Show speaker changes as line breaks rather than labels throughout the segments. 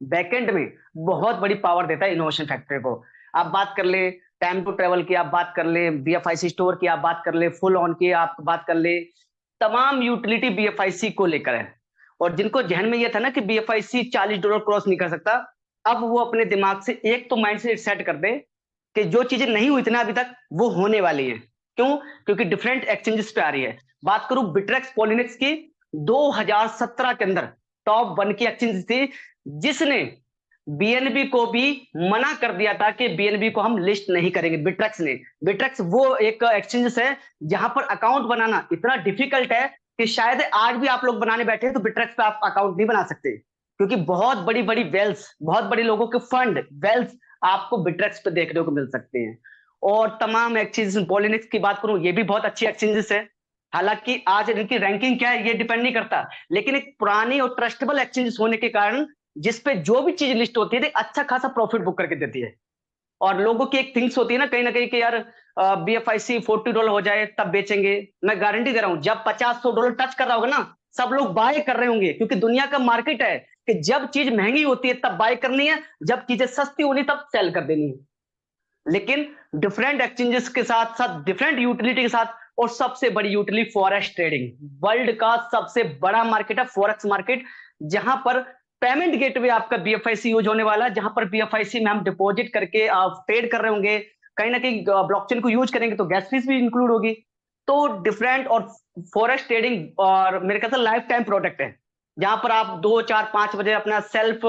Backend में बहुत बड़ी पावर देता है इनोवेशन फैक्ट्री को। आप बात कर ले टाइम टू ट्रेवल की, आप बात कर ले बीएफआईसी स्टोर की, आप बात कर ले फुल ऑन की, आप बात कर ले, तमाम यूटिलिटी बीएफआईसी को लेकर है। और जिनको जहन में ये था ना कि बीएफआईसी $40 क्रॉस नहीं कर सकता, अब वो अपने दिमाग से एक तो माइंडसेट सेट कर दे कि जो चीजें नहीं हुई थी ना अभी तक, वो होने वाली हैं। क्यों? क्योंकि डिफरेंट एक्सचेंजेस पे आ रही है। बात करूं बिट्रेक्स पॉलिनेक्स की, 2017 के अंदर टॉप 1 की एक्सचेंज थी, जिसने बीएनबी को भी मना कर दिया था कि बीएनबी को हम लिस्ट नहीं करेंगे। बिट्रेक्स ने, बिट्रेक्स वो एक एक्सचेंजेस है जहां पर अकाउंट बनाना इतना डिफिकल्ट है कि शायद आज भी आप लोग बनाने बैठे तो बिट्रेक्स पे आप अकाउंट नहीं बना सकते, क्योंकि बहुत बड़ी बड़ी वेल्थ, बहुत बड़े लोगों के फंड वेल्थ आपको बिट्रेक्स पे देखने को मिल सकते हैं। और तमाम एक्सचेंजेस, पॉलिनिक्स की बात करूं, ये भी बहुत अच्छी एक्सचेंजेस है। हालांकि आज इनकी रैंकिंग क्या है ये डिपेंड नहीं करता, लेकिन एक पुरानी और ट्रस्टेबल एक्सचेंजेस होने के कारण जिसपे जो भी चीज लिस्ट होती है तो अच्छा खासा प्रॉफिट बुक करके देती है। और लोगों की एक थिंग्स होती है ना कहीं कि यार बीएफआईसी $40 हो जाए तब बेचेंगे। मैं गारंटी दे रहा हूं जब $50-100 टच कर रहा होगा ना, सब लोग बाय कर रहे होंगे, क्योंकि दुनिया का मार्केट है कि जब चीज महंगी होती है तब बाय करनी है, जब चीजें सस्ती होनी तब सेल कर देनी है। लेकिन डिफरेंट एक्सचेंजेस के साथ साथ डिफरेंट यूटिलिटी के साथ, और सबसे बड़ी यूटिलिटी फॉरेक्स ट्रेडिंग, वर्ल्ड का सबसे बड़ा मार्केट है फॉरेक्स मार्केट, जहां पर पेमेंट गेटवे आपका बीएफआईसी यूज होने वाला है, जहां पर बीएफआईसी में हम डिपॉजिट करके ट्रेड कर रहे होंगे, कहीं ना कहीं ब्लॉकचेन को यूज करेंगे तो गैस फीस भी इंक्लूड होगी। तो डिफरेंट और फॉरेक्स ट्रेडिंग और मेरे ख्याल से लाइफ टाइम प्रोडक्ट है, जहां पर आप 2 4 5 बजे अपना सेल्फ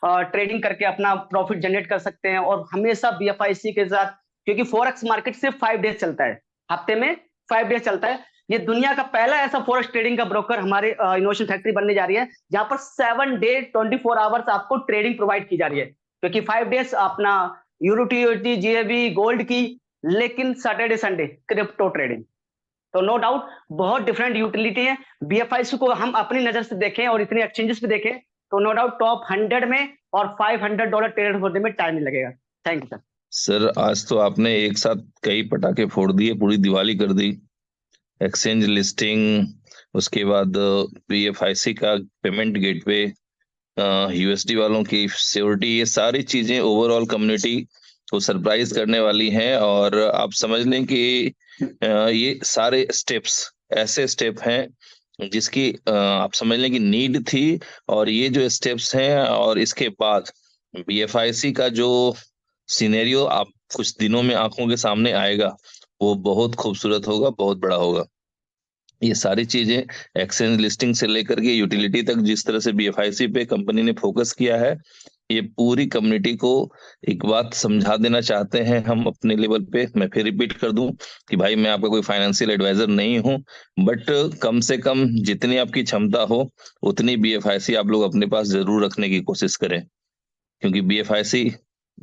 ट्रेडिंग करके अपना प्रॉफिट जनरेट कर सकते हैं। और हमेशा बीएफआईसी के साथ, क्योंकि फॉरेक्स मार्केट सिर्फ 5 डेज चलता है, हफ्ते में 5 डेज चलता है। ये दुनिया का पहला ऐसा फॉरेक्स ट्रेडिंग का ब्रोकर हमारे इनोवेशन फैक्ट्री बनने जा रही है, जहां पर 7 डे 24 आवर्स आपको ट्रेडिंग प्रोवाइड की जा रही है। क्योंकि 5 डेज अपना यूरोटी जीएबी गोल्ड की, लेकिन सैटरडे संडे क्रिप्टो ट्रेडिंग। तो नो डाउट बहुत डिफरेंट यूटिलिटी है। बीएफआईसी को हम अपनी नजर से देखें और इतने एक्सचेंजेस पे देखें तो नो डाउट टॉप 100 में और $500 ट्रेड होने में टाइम नहीं लगेगा। Thank you sir.
सर आज तो आपने एक साथ कई पटाखे फोड़ दिए, पूरी दिवाली कर दी। एक्सचेंज लिस्टिंग, उसके बाद बीएफआईसी का पेमेंट गेटवे, यूएसडी वालों की सिक्योरिटी, ये सारी चीजें ओवरऑल कम्युनिटी को सरप्राइज करने वाली हैं। और आप समझ लें कि ये सारे स्टेप्स ऐसे स्टेप हैं जिसकी आप समझ लें कि नीड थी। और ये जो स्टेप्स हैं और इसके बाद बीएफआईसी का जो सिनेरियो आप कुछ दिनों में आंखों के सामने आएगा, वो बहुत खूबसूरत होगा, बहुत बड़ा होगा। ये सारी चीजें एक्सचेंज लिस्टिंग से लेकर के यूटिलिटी तक जिस तरह से बीएफआईसी पे कंपनी ने फोकस किया है, ये पूरी कम्युनिटी को एक बात समझा देना चाहते हैं हम अपने लेवल पे। मैं फिर रिपीट कर दूं कि भाई मैं आपका कोई फाइनेंशियल एडवाइजर नहीं हूं, बट कम से कम जितनी आपकी क्षमता हो उतनी बीएफआईसी आप लोग अपने पास जरूर रखने की कोशिश करें, क्योंकि बीएफआईसी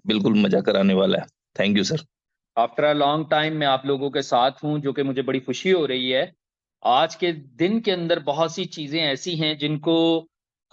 बिल्कुल मजा कराने वाला है। Thank you sir.
After a long time मैं आप लोगों के साथ हूं, जो कि मुझे बड़ी खुशी हो रही है। आज के दिन के अंदर बहुत सी चीजें ऐसी हैं जिनको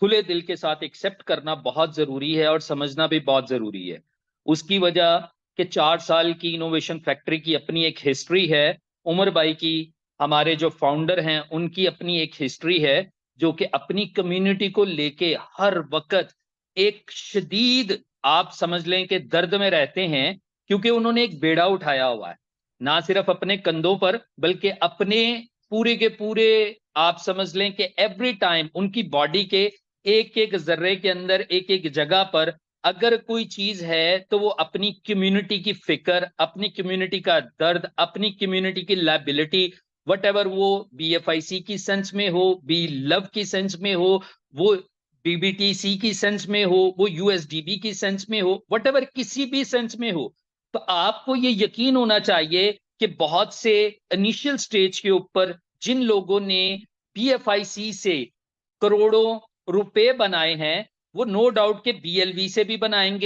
खुले दिल के साथ एक्सेप्ट करना बहुत जरूरी है और समझना भी बहुत जरूरी है। उसकी वजह कि 4 साल की इनोवेशन फैक्ट्री की अपनी एक हिस्ट्री है, उमर भाई की, हमारे जो फाउंडर हैं उनकी अपनी एक हिस्ट्री है, जो कि अपनी कम्युनिटी को लेके हर वक्त एक शदीद, आप समझ लें कि दर्द में रहते हैं, क्योंकि उन्होंने एक बेड़ा उठाया हुआ है, ना सिर्फ अपने कंधों पर बल्कि अपने पूरे के पूरे, आप समझ लें कि एवरी टाइम उनकी बॉडी के एक एक जर्रे के अंदर, एक एक जगह पर अगर कोई चीज है तो वो अपनी कम्युनिटी की फिक्र, अपनी कम्युनिटी का दर्द, अपनी कम्युनिटी की लायबिलिटी, वट एवर, वो बीएफआईसी की सेंस में हो, बी लव की सेंस में हो, वो बीबीटीसी की सेंस में हो, वो यूएसडीबी की सेंस में हो, वट एवर किसी भी सेंस में हो, तो आपको ये यकीन होना चाहिए कि बहुत से इनिशियल स्टेज के ऊपर जिन लोगों ने बीएफआईसी से करोड़ों रुपए बनाए हैं, वो नो डाउट के बीएलवी से भी बनाएंगे।